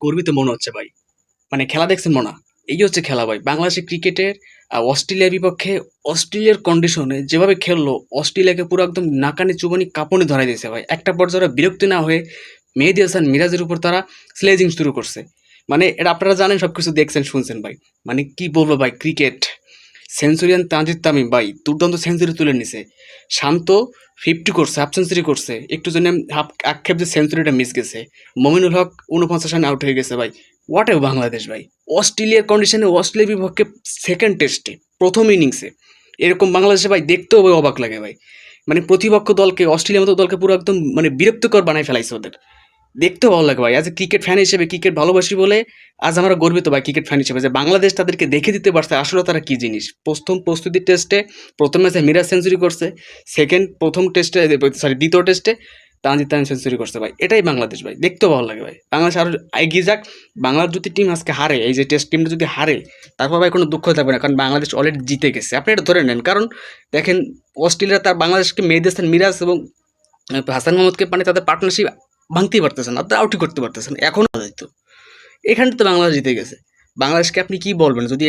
গর্বিত মনে হচ্ছে ভাই। মানে খেলা দেখছেন মনে হয়? এই হচ্ছে খেলা ভাই। বাংলাদেশের ক্রিকেটের অস্ট্রেলিয়ার বিপক্ষে অস্ট্রেলিয়ার কন্ডিশনে যেভাবে খেললো, অস্ট্রেলিয়াকে পুরো একদম নাকানি চুবানি কাঁপুনি ধরাই দিয়েছে ভাই। একটা পর্যায়ে ওরা বিরক্তি না হয়ে মেহেদী হাসান মিরাজের উপর তারা স্লেজিং শুরু করছে। মানে এটা আপনারা জানেন, সবকিছু দেখছেন শুনছেন ভাই। মানে কি বলবো ভাই, ক্রিকেট সেঞ্চুরিয়ান তানজিদ তামিম ভাই দুর্দান্ত সেঞ্চুরি তুলে নিছে। শান্ত 50 করছে, হাফ সেঞ্চুরি করছে, একটু জন্য হাফ আক্ষেপ যে সেঞ্চুরিটা মিস গেছে। মমিনুল হক 49 রানে আউট হয়ে গেছে ভাই। হোয়াট এ বাংলাদেশ ভাই! অস্ট্রেলিয়ার কন্ডিশনে অস্ট্রেলিয়ার বিপক্ষে সেকেন্ড টেস্টে প্রথম ইনিংসে এরকম বাংলাদেশে ভাই দেখতেও ভাই অবাক লাগে ভাই। মানে প্রতিপক্ষ দলকে, অস্ট্রেলিয়ার মতো দলকে পুরো একদম মানে বিরক্তকর বানায় ফেলাইছে ওদের। দেখতেও ভালো লাগে ভাই। অ্যাজ এ ক্রিকেট ফ্যান হিসেবে, ক্রিকেট ভালোবাসি বলে আজ আমরা গর্বিত ভাই ক্রিকেট ফ্যান হিসেবে যে বাংলাদেশ তাদেরকে দেখে দিতে পারছে আসলে তারা কী জিনিস। প্রথম প্রস্তুতি টেস্টে প্রথম ম্যাচে মিরাজ সেঞ্চুরি করছে, প্রথম টেস্টে, সরি দ্বিতীয় টেস্টে তানজিদ তামিম সেঞ্চুরি করছে ভাই। এটাই বাংলাদেশ ভাই, দেখতেও ভালো লাগে ভাই। বাংলাদেশ আরও এগিয়ে যাক। বাংলার যদি টিম আজকে হারে, এই যে টেস্ট টিমটা যদি হারে, তারপর ভাই কোনো দুঃখ থাকবে না, কারণ বাংলাদেশ অলরেডি জিতে গেছে। আপনি এটা ধরে নেন, কারণ দেখেন অস্ট্রেলিয়া তার বাংলাদেশকে মেহেদী হাসান মিরাজ এবং হাসান মোহাম্মদকে মানে তাদের পার্টনারশিপ ভাঙতেই পারতেছেন না, আউটই করতে পারতেছেন এখনও দায়িত্ব। এখানে তো বাংলাদেশ জিতে গেছে। বাংলাদেশকে আপনি কি বলবেন যদি